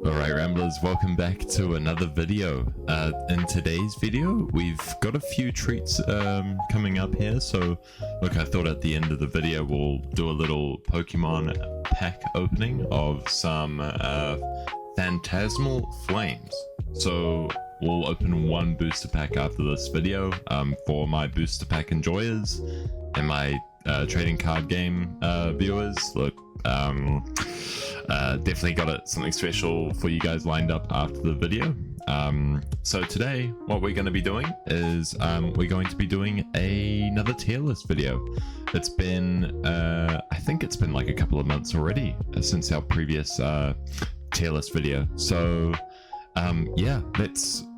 Alright Ramblers, welcome back to another video. In today's video, we've got a few treats coming up here, so look, I thought at the end of the video we'll do a little Pokemon pack opening of some Phantasmal Flames. So we'll open one booster pack after this video for my booster pack enjoyers and my trading card game viewers. Look, definitely got something special for you guys lined up after the video. So today what we're going to be doing is we're going to be doing another tier list video. It's been I think it's been like a couple of months already since our previous tier list video. So yeah,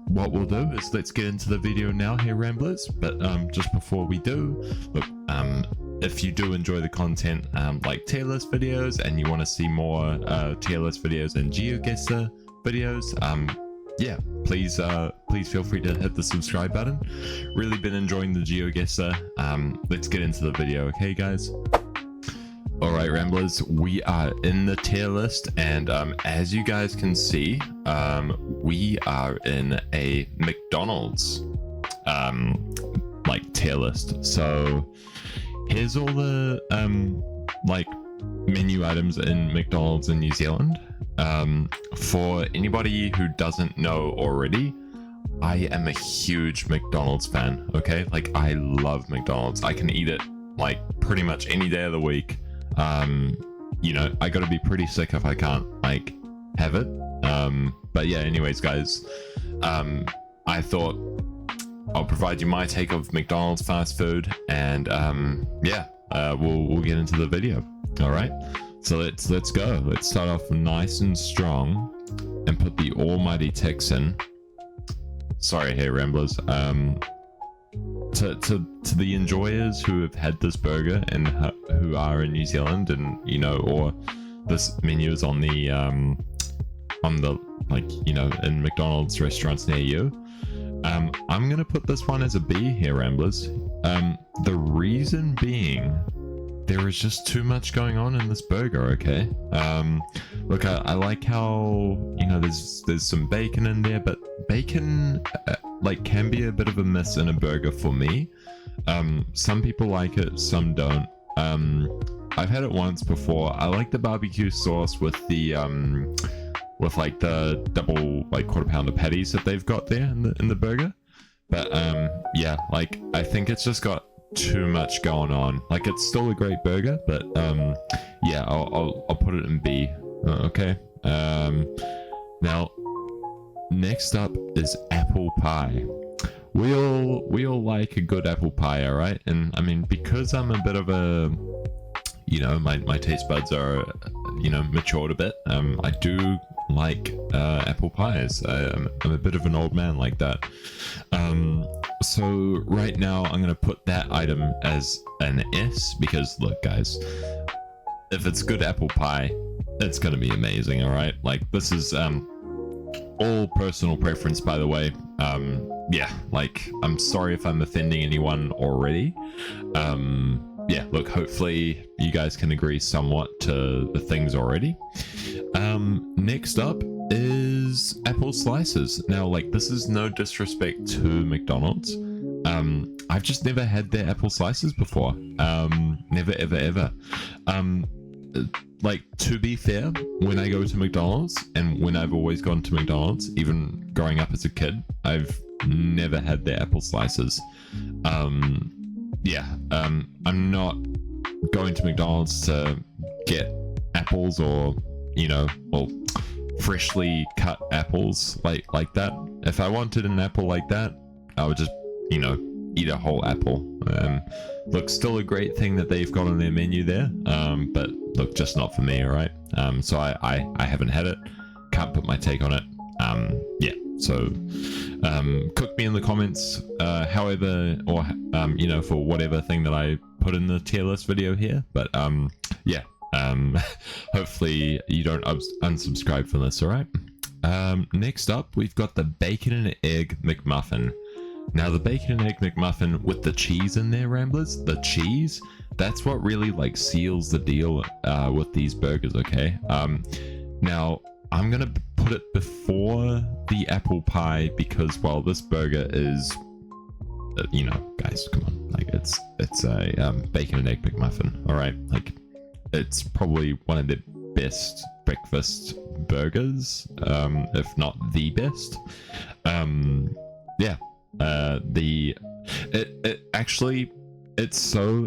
what we'll do is let's get into the video now here, Ramblers. But just before we do, look, if you do enjoy the content like tier list videos and you want to see more tier list videos and GeoGuessr videos, yeah, please feel free to hit the subscribe button. Really been enjoying the GeoGuessr. Let's get into the video, okay guys? Alright Ramblers, we are in the tier list, and as you guys can see, we are in a McDonald's like tier list. So here's all the like menu items in McDonald's in New Zealand. For anybody who doesn't know already, I am a huge McDonald's fan, okay? Like, I love McDonald's. I can eat it like pretty much any day of the week. You know, I gotta be pretty sick if I can't like have it. But yeah, anyways guys, I thought I'll provide you my take of McDonald's fast food, and yeah, we'll get into the video. All right, so let's go. Let's start off nice and strong and put the almighty ticks in. Sorry here, Ramblers. To the enjoyers who have had this burger and who are in New Zealand, and you know, or this menu is on the like, you know, in McDonald's restaurants near you, I'm gonna put this one as a B here, Ramblers. The reason being, there is just too much going on in this burger, okay? Look, I like how, you know, there's some bacon in there, but bacon like can be a bit of a miss in a burger for me. Some people like it, some don't. I've had it once before. I like the barbecue sauce with the with like the double like quarter pounder patties that they've got there in the burger. But yeah, like I think it's just got too much going on. Like, it's still a great burger, but yeah, I'll put it in B. Okay. Now next up is apple pie. We all like a good apple pie, all right? And I mean, because I'm a bit of a, you know, my taste buds are, you know, matured a bit. I do like apple pies. I'm a bit of an old man like that. So right now I'm gonna put that item as an S, because look guys, if it's good apple pie, it's gonna be amazing. All right, like, this is all personal preference, by the way. Yeah, like, I'm sorry if I'm offending anyone already. Yeah, look, hopefully you guys can agree somewhat to the things already. Next up is apple slices. Now, like, this is no disrespect to McDonald's. I've just never had their apple slices before. Never, ever, ever. Like, to be fair, when I go to McDonald's, and when I've always gone to McDonald's, even growing up as a kid, I've never had their apple slices. Yeah, I'm not going to McDonald's to get apples, or, you know, well, freshly cut apples like that. If I wanted an apple like that, I would just, you know, eat a whole apple. Look, still a great thing that they've got on their menu there, but look, just not for me. All right. So I haven't had it, can't put my take on it. Yeah, so cook me in the comments, however, or you know, for whatever thing that I put in the tier list video here. But yeah, hopefully you don't unsubscribe from this. All right. Next up, we've got the bacon and egg McMuffin. Now, the bacon and egg McMuffin with the cheese in there, Ramblers, the cheese, that's what really like seals the deal with these burgers, okay? Now, I'm gonna put put it before the apple pie because, well, this burger is, you know, guys, come on, like it's a bacon and egg McMuffin. All right, like it's probably one of the best breakfast burgers, if not the best. Yeah,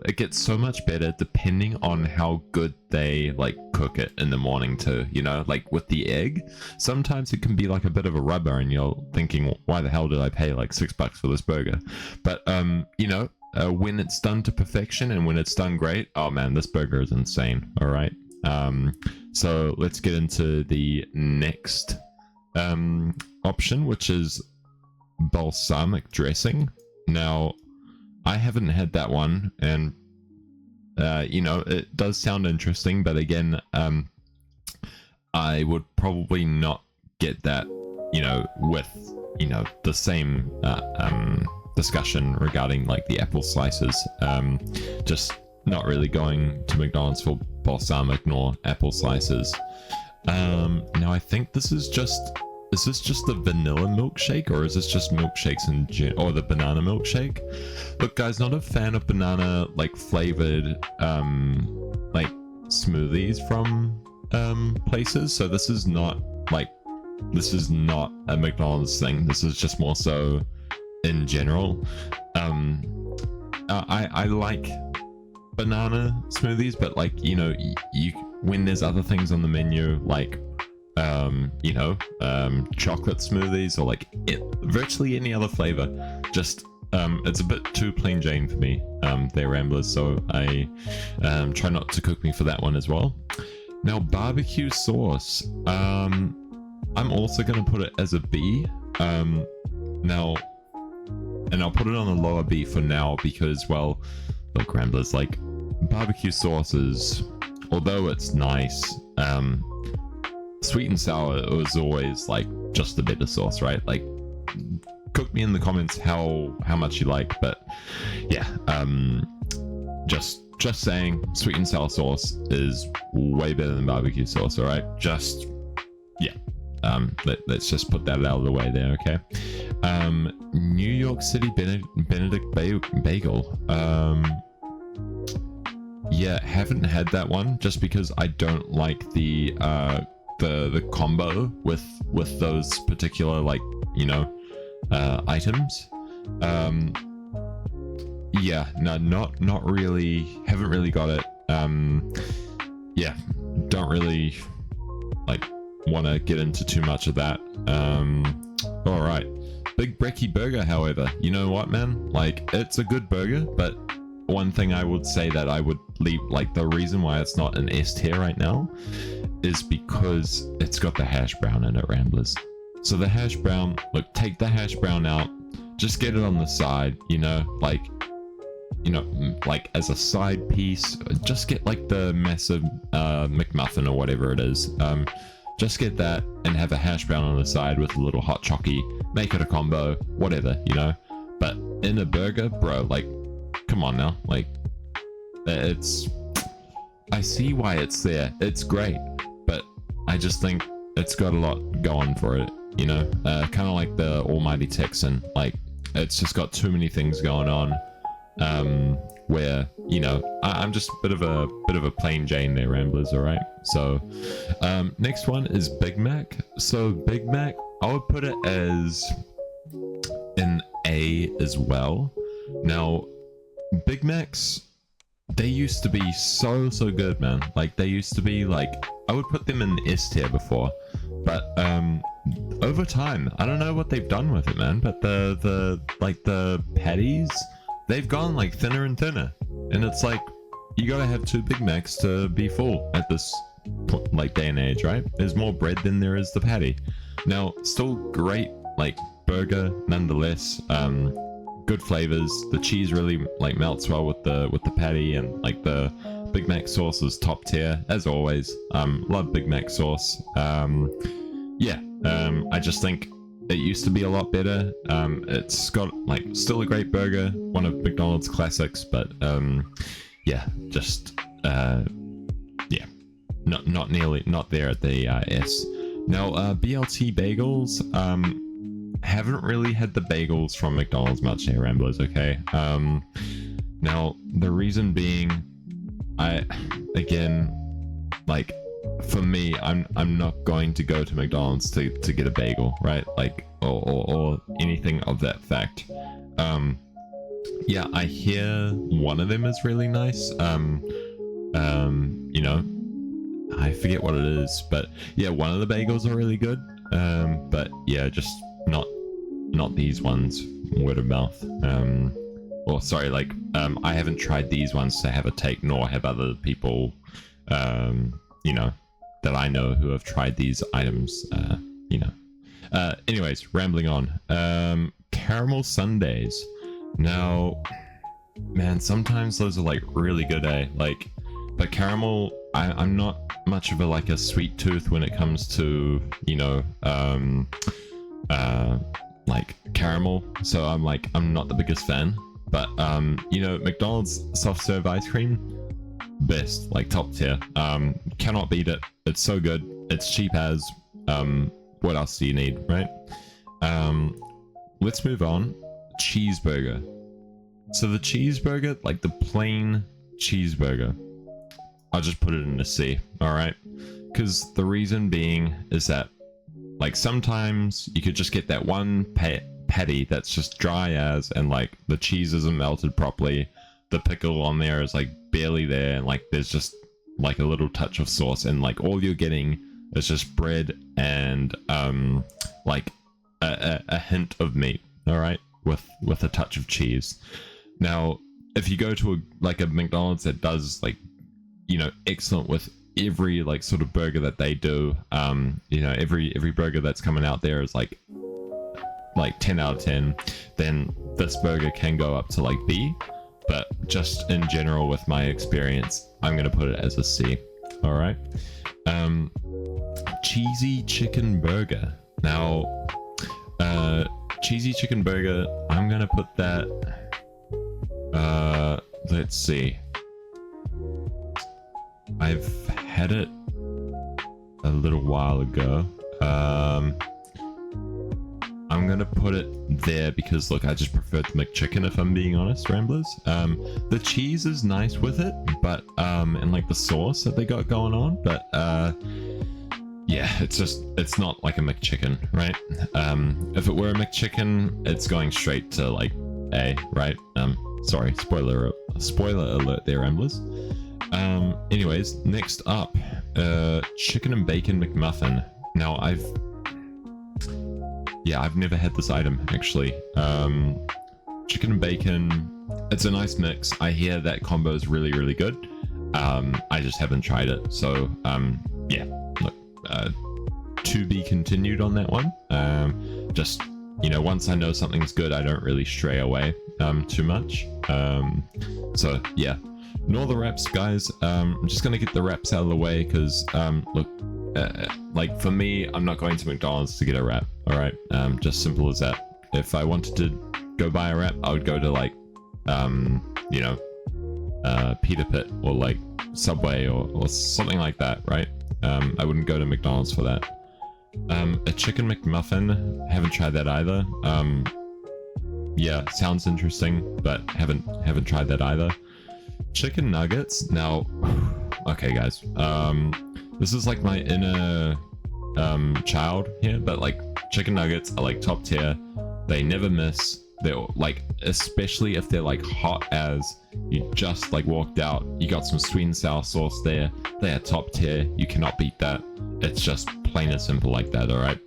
it gets so much better depending on how good they like cook it in the morning too, you know, like with the egg. Sometimes it can be like a bit of a rubber and you're thinking, why the hell did I pay like $6 for this burger? But you know, when it's done to perfection and when it's done great, oh man, this burger is insane. All right, so let's get into the next option, which is balsamic dressing. Now, I haven't had that one, and you know, it does sound interesting, but again, I would probably not get that, you know, with, you know, the same discussion regarding like the apple slices. Just not really going to McDonald's for balsamic nor apple slices. Now I think this is just the vanilla milkshake, or is this just milkshakes in or the banana milkshake? Look, guys, not a fan of banana like flavored like smoothies from places. So this is not a McDonald's thing. This is just more so in general. I like banana smoothies, but like, you know, you when there's other things on the menu like you know, chocolate smoothies or like virtually any other flavor, just it's a bit too plain Jane for me. They're Ramblers, so I try not to cook me for that one as well. Now, barbecue sauce, I'm also gonna put it as a B. Now, and I'll put it on the lower B for now because, well, look, Ramblers, like barbecue sauces, although it's nice, sweet and sour is always like just the better sauce, right? Like, cook me in the comments how much you like, but yeah, just saying, sweet and sour sauce is way better than barbecue sauce. All right, just yeah, let's just put that out of the way there, okay? New York City Benedict Bagel. Yeah, haven't had that one just because I don't like the combo with those particular, like, you know, items. Yeah, no, not really, haven't really got it. Yeah, don't really like want to get into too much of that. All right, Big Brekkie Burger, however, you know what, man, like, it's a good burger, but one thing I would say that I would leave, like, the reason why it's not an S tier right now is because it's got the hash brown in it, Ramblers. So the hash brown, look, take the hash brown out, just get it on the side, you know, like, you know, like as a side piece, just get like the massive McMuffin or whatever it is. Just get that and have a hash brown on the side with a little hot chockey, make it a combo, whatever, you know. But in a burger, bro, like, come on now, like, it's, I see why it's there, it's great, but I just think it's got a lot going for it, you know. Kind of like the Almighty Texan, like, it's just got too many things going on, where, you know, I'm just a bit of a plain Jane there, Ramblers. All right, so next one is Big Mac. So Big Mac, I would put it as an A as well. Now, Big Macs, they used to be so good, man. Like, they used to be like, I would put them in S tier before, but over time, I don't know what they've done with it, man, but the patties, they've gone like thinner and thinner, and it's like, you gotta have 2 Big Macs to be full at this like day and age, right? There's more bread than there is the patty. Now, still great like burger nonetheless. Good flavors. The cheese really like melts well with the patty, and like the Big Mac sauce is top tier as always. Love Big Mac sauce. Yeah, I just think it used to be a lot better. It's got like still a great burger, one of McDonald's classics, but yeah, just yeah, not there at the S. Now, BLT bagels, haven't really had the bagels from McDonald's much here, Ramblers, okay? Now, the reason being, again, like, for me, I'm not going to go to McDonald's to get a bagel, right? Like, or anything of that fact. Yeah, I hear one of them is really nice. You know, I forget what it is, but yeah, one of the bagels are really good. But yeah, just not these ones, word of mouth. Or sorry, like, I haven't tried these ones to have a take, nor have other people, you know, that I know who have tried these items, you know. Anyways, rambling on. Caramel sundaes. Now, man, sometimes those are like really good, eh? Like, but caramel, I'm not much of a like a sweet tooth when it comes to, you know, like caramel. So I'm not the biggest fan. But you know, McDonald's soft serve ice cream, best, like top tier. Cannot beat it. It's so good. It's cheap as. What else do you need, right? Let's move on. Cheeseburger. So the cheeseburger, like the plain cheeseburger, I'll just put it in a C, alright? Because the reason being is that, like, sometimes you could just get that one patty that's just dry as, and like the cheese isn't melted properly, the pickle on there is like barely there, and like there's just like a little touch of sauce, and like all you're getting is just bread and like a hint of meat, alright? With a touch of cheese. Now, if you go to a McDonald's that does, like, you know, excellent with every like sort of burger that they do, you know, every burger that's coming out there is like 10 out of 10, then this burger can go up to like B. But just in general, with my experience, I'm gonna put it as a C. All right. Cheesy chicken burger. Now, cheesy chicken burger, I'm gonna put that, let's see, I've had it a little while ago. I'm gonna put it there because, look, I just prefer the McChicken, if I'm being honest, Ramblers. The cheese is nice with it, but and like the sauce that they got going on, but yeah, it's not like a McChicken, right? If it were a McChicken, it's going straight to like A, right? Sorry, spoiler alert there, Ramblers. Anyways, next up, chicken and bacon McMuffin. Now, I've never had this item, actually. Chicken and bacon, it's a nice mix. I hear that combo is really, really good. I just haven't tried it, so yeah, look, to be continued on that one. Just, you know, once I know something's good, I don't really stray away too much. So yeah, ignore the wraps, guys. I'm just gonna get the wraps out of the way because look, like for me, I'm not going to McDonald's to get a wrap. All right, just simple as that. If I wanted to go buy a wrap, I would go to like you know, Peter Pit or like Subway or something like that, right? I wouldn't go to McDonald's for that. A chicken McMuffin, haven't tried that either. Yeah, sounds interesting, but haven't tried that either. Chicken nuggets. Now, okay, guys. This is like my inner child here, but like chicken nuggets are like top tier. They never miss. They're like, especially if they're like hot as you just like walked out, you got some sweet and sour sauce there. They are top tier. You cannot beat that. It's just plain and simple like that. All right.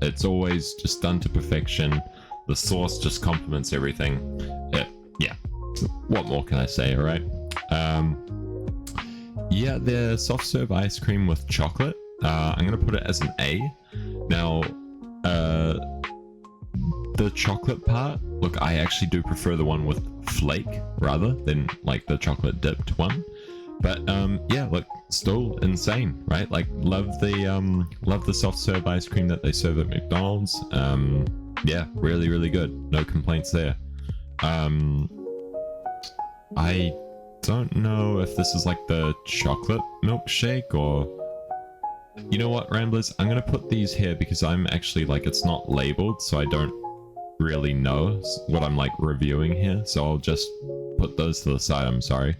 It's always just done to perfection. The sauce just complements everything. Yeah. What more can I say? All right. Yeah, they're soft serve ice cream with chocolate. I'm gonna put it as an A. Now, the chocolate part, look, I actually do prefer the one with flake rather than like the chocolate dipped one. But yeah, look, still insane, right? Like, love the soft serve ice cream that they serve at McDonald's. Yeah, really, really good. No complaints there. I don't know if this is like the chocolate milkshake or You know what, Ramblers? I'm gonna put these here because I'm actually like, it's not labeled, so I don't really know what I'm like reviewing here. So I'll just put those to the side. I'm sorry.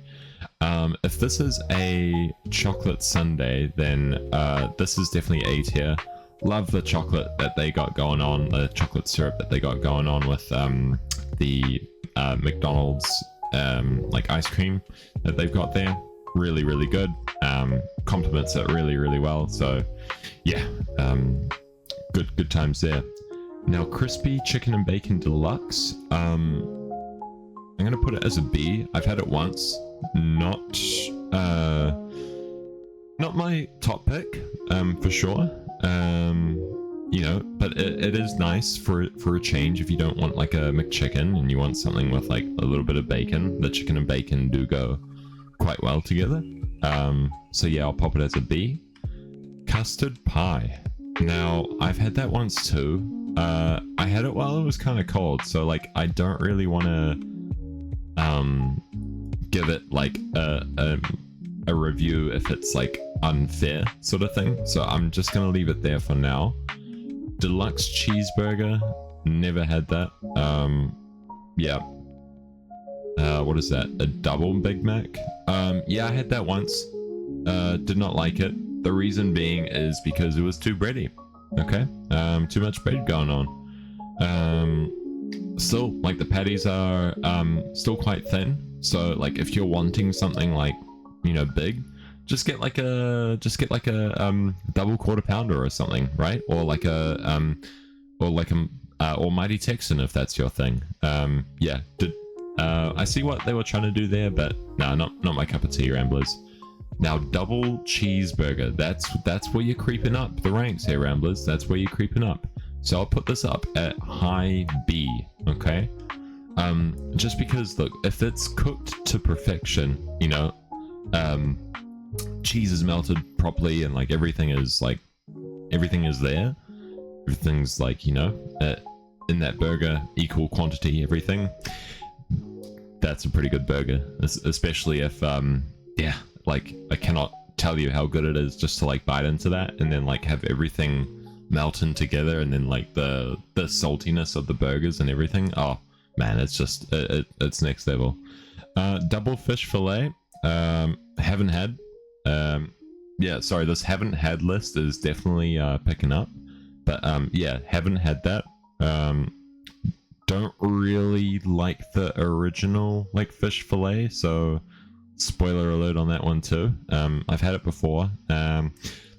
If this is a chocolate sundae, then this is definitely A tier. Love the chocolate that they got going on, the chocolate syrup that they got going on with the McDonald's like ice cream that they've got there. Really, really good. Complements it really, really well. So yeah, good times there. Now, crispy chicken and bacon deluxe. I'm gonna put it as a B. I've had it once. Not my top pick, for sure. You know, but it is nice for a change if you don't want like a McChicken and you want something with like a little bit of bacon. The chicken and bacon do go quite well together. So yeah, I'll pop it as a B. Custard pie. Now, I've had that once too. I had it while it was kind of cold, so like I don't really want to give it like a review if it's like unfair sort of thing. So I'm just gonna leave it there for now. Deluxe cheeseburger, never had that. Yeah. What is that? A double Big Mac? Yeah, I had that once. Did not like it. The reason being is because it was too bready. Okay, too much bread going on. Still, like the patties are still quite thin. So like if you're wanting something like, you know, big, just get like a double quarter pounder or something, right? Or like a Almighty Texan if that's your thing. Yeah. I see what they were trying to do there, but no, not my cup of tea, Ramblers. Now, double cheeseburger. That's where you're creeping up the ranks here, Ramblers. That's where you're creeping up. So I'll put this up at high B, okay? Just because, look, if it's cooked to perfection, you know, cheese is melted properly and like everything is there. Everything's like, you know, in that burger, equal quantity, everything. That's a pretty good burger, especially if, yeah, like I cannot tell you how good it is just to like bite into that and then like have everything melt in together and then like the saltiness of the burgers and everything. Oh man, it's just it's next level. Double fish fillet, haven't had. Yeah, sorry, this haven't had list is definitely picking up, but yeah, haven't had that. Don't really like the original like fish fillet, so spoiler alert on that one too. I've had it before.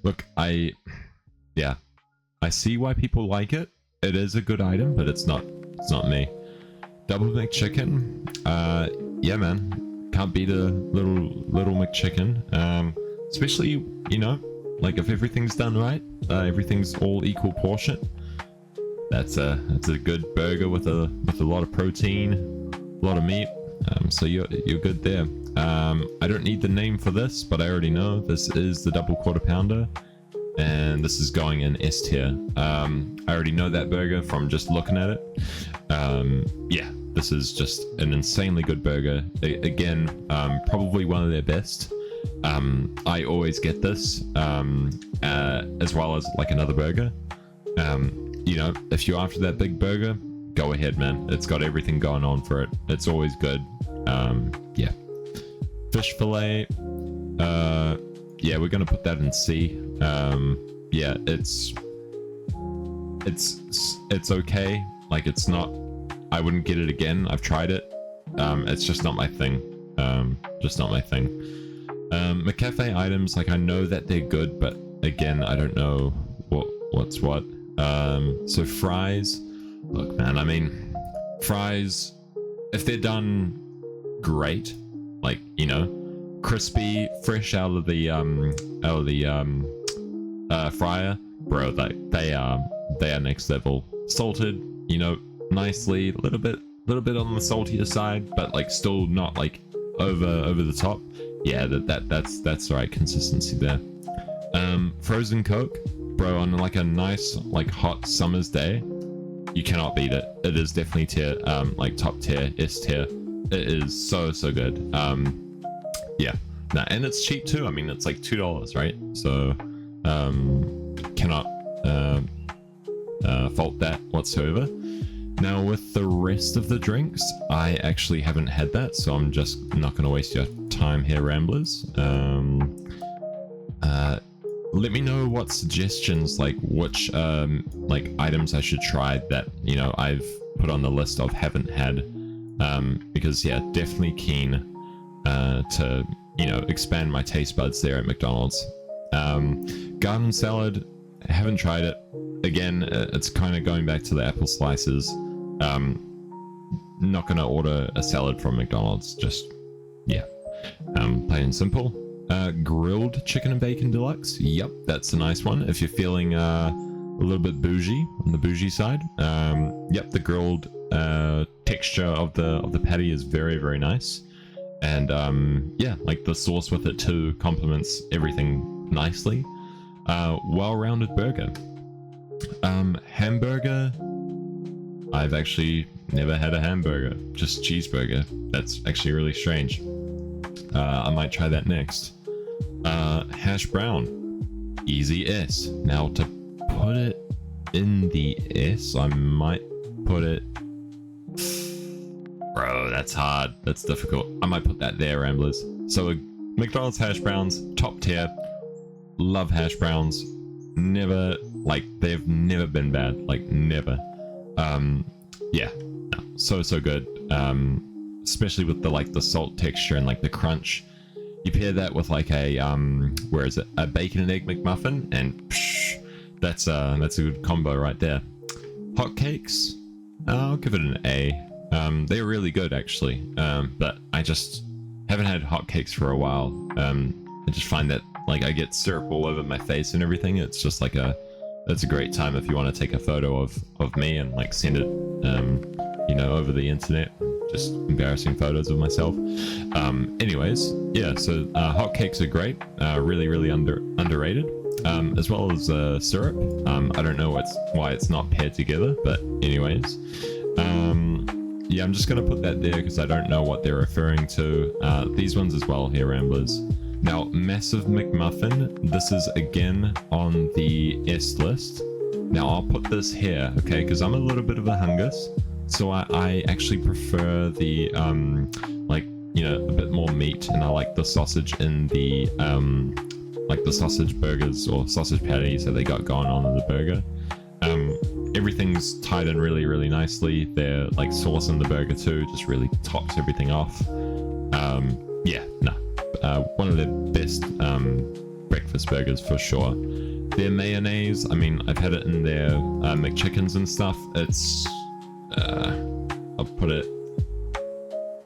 Look, I see why people like it. It is a good item, but it's not me. Double McChicken. Yeah, man, can't beat a little McChicken. Especially, you know, like if everything's done right, everything's all equal portion. That's a good burger with a lot of protein, a lot of meat. So you're good there. I don't need the name for this, but I already know this is the double quarter pounder, and this is going in S tier. I already know that burger from just looking at it. Yeah, this is just an insanely good burger. Again, probably one of their best. I always get this, as well as like another burger. You know, if you're after that big burger, go ahead, man. It's got everything going on for it. It's always good. Yeah. Fish fillet. Yeah, we're gonna put that in C. Yeah, it's okay. Like, it's not. I wouldn't get it again. I've tried it. It's just not my thing. Just not my thing. McCafe items, like I know that they're good, but again, I don't know what's what. So fries, look, man, I mean, fries, if they're done great, like, you know, crispy, fresh out of the fryer, bro, they are next level. Salted, you know, nicely, a little bit on the saltier side, but like still not like over the top. Yeah, that's the right consistency there. Frozen Coke, bro, on like a nice like hot summer's day, you cannot beat it. It is definitely tier, like top tier, S tier. It is so good. Yeah, nah, and it's cheap too. I mean, it's like $2, right? So Cannot fault that whatsoever. Now with the rest of the drinks, I actually haven't had that, so I'm just not going to waste your time here, Ramblers. Let me know what suggestions, like which like items I should try that, you know, I've put on the list of haven't had, because yeah, definitely keen to, you know, expand my taste buds there at McDonald's. Garden salad, haven't tried it. Again, it's kind of going back to the apple slices. Not gonna order a salad from McDonald's, just yeah, plain and simple. Grilled chicken and bacon deluxe, yep, that's a nice one if you're feeling a little bit bougie, on the bougie side. Yep, the grilled texture of the patty is very, very nice, and yeah, like the sauce with it too complements everything nicely. Well-rounded burger. Hamburger, I've actually never had a hamburger, just cheeseburger. That's actually really strange. I might try that next. Hash brown, easy S. Now to put it in the S, I might put it, bro, that's hard, that's difficult. I might put that there, Ramblers. So McDonald's hash browns, top tier. Love hash browns. Never, like, they've never been bad, like never. Yeah, no, so good. Especially with the, like, the salt texture and like the crunch. You pair that with like a where is it, a bacon and egg McMuffin, and psh, that's a good combo right there. Hotcakes, I'll give it an A. They're really good actually, but I just haven't had hotcakes for a while. I just find that, like, I get syrup all over my face and everything. It's just like that's a great time if you want to take a photo of me and like send it, you know, over the internet. Just embarrassing photos of myself. Anyways, yeah, so hotcakes are great, really underrated, as well as syrup. I don't know why it's not paired together, but anyways, yeah, I'm just gonna put that there because I don't know what they're referring to. These ones as well here, Ramblers. Now, massive McMuffin, this is again on the S list. Now I'll put this here, okay, because I'm a little bit of a hungus. So I actually prefer the, like, you know, a bit more meat, and I like the sausage in the, like the sausage burgers or sausage patties that they got going on in the burger. Everything's tied in really nicely. Their, like, sauce in the burger too just really tops everything off. Yeah, no. One of the best breakfast burgers for sure. Their mayonnaise, I mean, I've had it in their McChickens and stuff. It's... I'll put it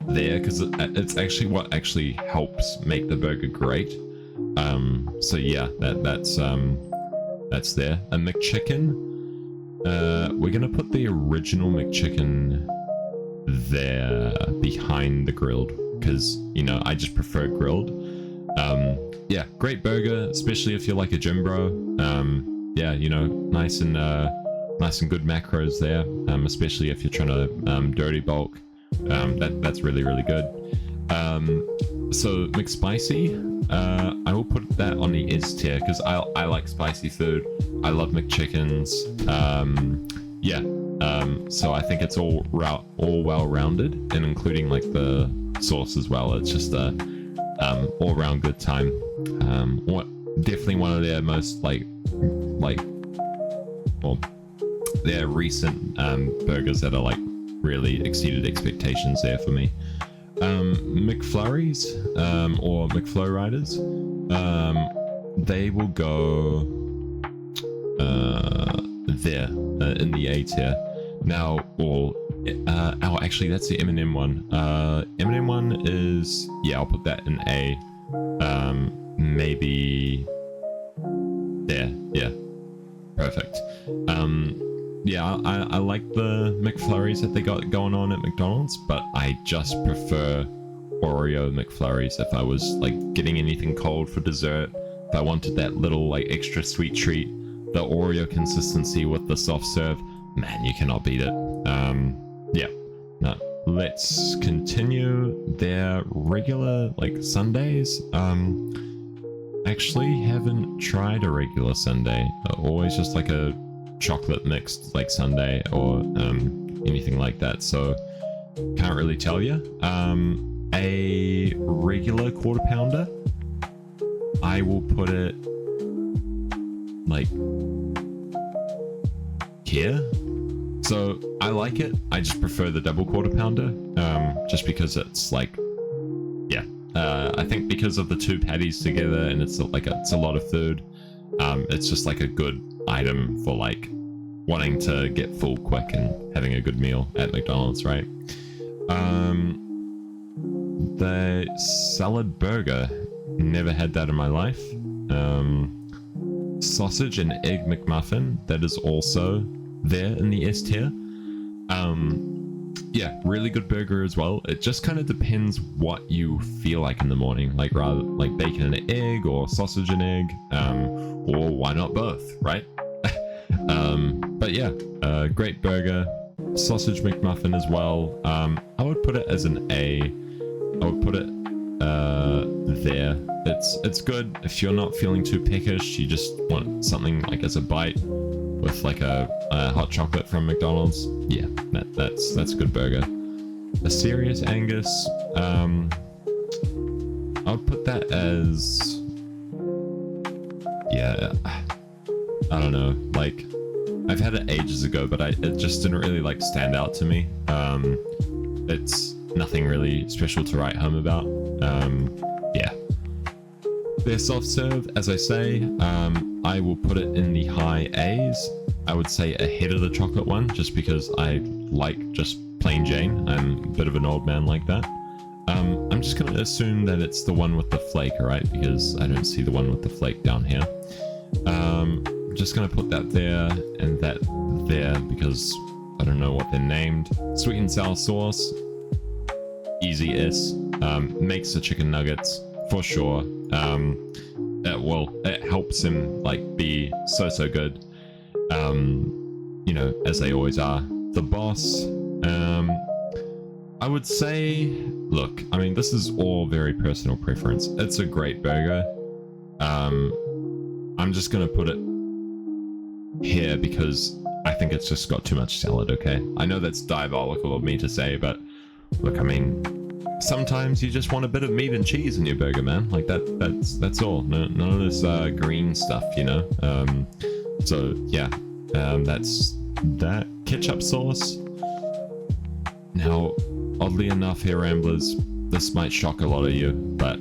there because it's actually what actually helps make the burger great. So yeah, that's there. A McChicken, we're gonna put the original McChicken there behind the grilled because, you know, I just prefer grilled. Yeah, great burger, especially if you're like a gym bro. Yeah, you know, nice and good macros there, especially if you're trying to dirty bulk. That's really good. So McSpicy, I will put that on the S tier because I like spicy food. I love McChickens. Yeah, so I think it's all well-rounded, and including like the sauce as well. It's just a all-round good time. Definitely one of their most their recent burgers that are like really exceeded expectations there for me. McFlurries or McFlow Riders, they will go there in the A tier. Now, or oh, actually, that's the M&M one. M&M one is, yeah, I'll put that in A. Maybe there. Yeah, perfect. Yeah, I like the McFlurries that they got going on at McDonald's, but I just prefer Oreo McFlurries if I was like getting anything cold for dessert. If I wanted that little like extra sweet treat, the Oreo consistency with the soft serve, man, you cannot beat it. Yeah, no, let's continue their regular like sundaes. Actually haven't tried a regular sundae. Always just like a chocolate mixed like sundae or anything like that. So can't really tell you. A regular quarter pounder, I will put it like here. So I like it. I just prefer the double quarter pounder, just because it's like, yeah. I think because of the two patties together, and it's like it's a lot of food. It's just like a good item for like wanting to get full quick and having a good meal at McDonald's, right? The salad burger, never had that in my life. Sausage and egg McMuffin, that is also there in the S tier. Yeah, really good burger as well. It just kind of depends what you feel like in the morning, like rather like bacon and egg or sausage and egg, or why not both, right? But yeah, great burger. Sausage McMuffin as well. I would put it as an A. I would put it there. It's good if you're not feeling too peckish. You just want something like as a bite with like a hot chocolate from McDonald's. Yeah, that's a good burger. A serious Angus. I would put that as, yeah, I don't know. Like, I've had it ages ago, but it just didn't really like stand out to me. It's nothing really special to write home about. Yeah. Their soft serve, as I say, I will put it in the high A's. I would say ahead of the chocolate one, just because I like just plain Jane. I'm a bit of an old man like that. I'm just going to assume that it's the one with the flake, right? Because I don't see the one with the flake down here. I'm just going to put that there and that there because I don't know what they're named. Sweet and sour sauce. Easy S. Makes the chicken nuggets for sure. Well, it helps him like be so good. You know, as they always are. The boss. I would say, look, I mean, this is all very personal preference. It's a great burger. I'm just gonna put it here because I think it's just got too much salad. Okay, I know that's diabolical of me to say, but look, I mean, sometimes you just want a bit of meat and cheese in your burger, man. Like that's all. None of this green stuff, you know. So yeah, that's that. Ketchup sauce. Now, oddly enough, here, Ramblers, this might shock a lot of you, but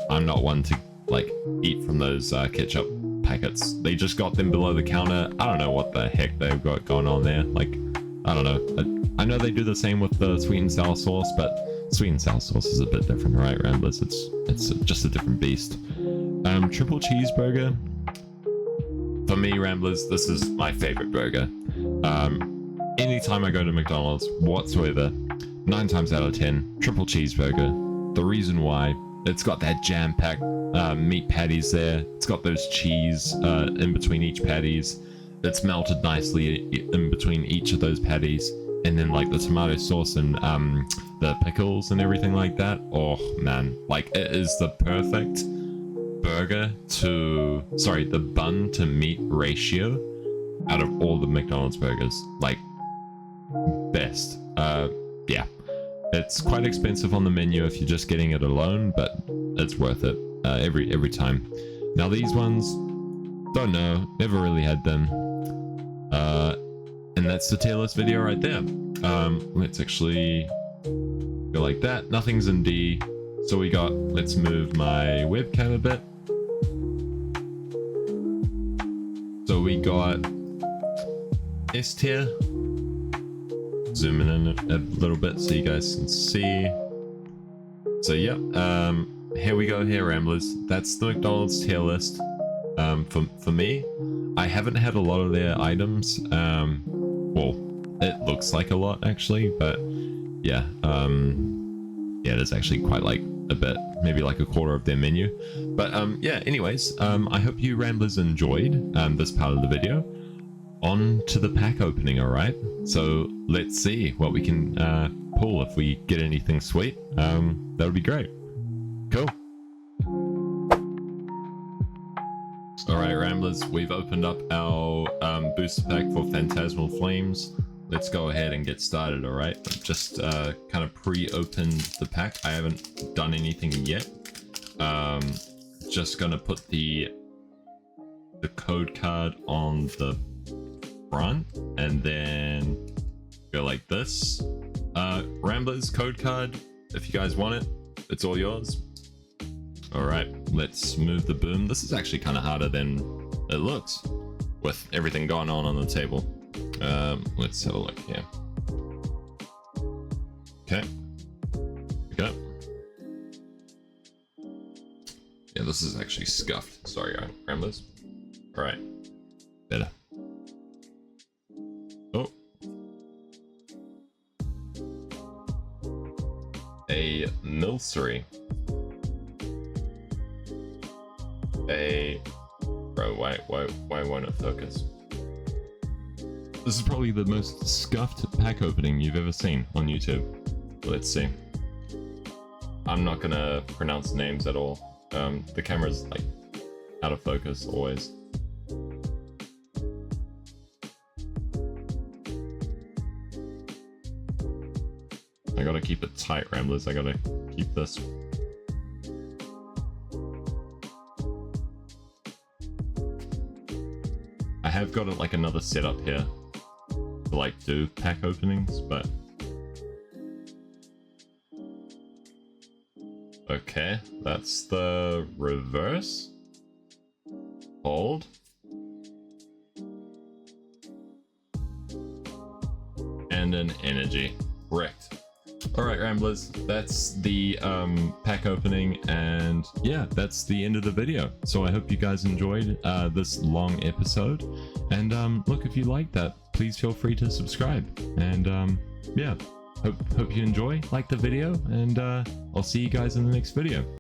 I'm not one to like eat from those ketchup packets. They just got them below the counter. I don't know what the heck they've got going on there. Like, I don't know. I know they do the same with the sweet and sour sauce, but sweet and sour sauce is a bit different, right, Ramblers? It's just a different beast. Triple cheeseburger. For me, Ramblers, this is my favorite burger. Anytime I go to McDonald's whatsoever, 9 times out of 10, triple cheeseburger. The reason why, it's got that jam-packed meat patties there. It's got those cheese in between each patties. It's melted nicely in between each of those patties. And then like the tomato sauce and the pickles and everything like that. Oh man, like it is the perfect burger to, sorry, the bun to meat ratio out of all the McDonald's burgers. Like, best. Yeah, it's quite expensive on the menu if you're just getting it alone, but it's worth it every time. Now these ones, don't know, never really had them. And that's the tier list video right there. Let's actually go like that. Nothing's in D, so we got, let's move my webcam a bit. So we got S tier. Zooming in a little bit so you guys can see. So yep, here we go here, Ramblers. That's the McDonald's tier list. For me, I haven't had a lot of their items. Well, it looks like a lot actually, but yeah, yeah, it is actually quite like a bit, maybe like a quarter of their menu. But yeah, anyways, I hope you Ramblers enjoyed this part of the video. On to the pack opening, alright? So let's see what we can pull. If we get anything sweet, that would be great. Cool. Alright, Ramblers, we've opened up our booster pack for Phantasmal Flames. Let's go ahead and get started, alright? I've just kind of pre-opened the pack. I haven't done anything yet. Just gonna put the code card on the front and then go like this. Ramblers code card, if you guys want it, it's all yours. Alright, let's move the boom. This is actually kind of harder than it looks with everything going on the table. Let's have a look here. Okay, we go. Yeah, this is actually scuffed. Sorry, Ramblers. Alright, better. Oh. A Milcery. Bro, why won't it focus? This is probably the most scuffed pack opening you've ever seen on YouTube. Let's see. I'm not gonna pronounce names at all. The camera's like out of focus always. I gotta keep it tight, Ramblers. I gotta keep this. I have got like another setup here to like do pack openings, but okay, that's the reverse. Hold. And an energy. Correct. Alright, Ramblers, that's the pack opening, and yeah, that's the end of the video. So I hope you guys enjoyed this long episode, and look, if you like that, please feel free to subscribe, and yeah, hope you enjoy, like the video, and I'll see you guys in the next video.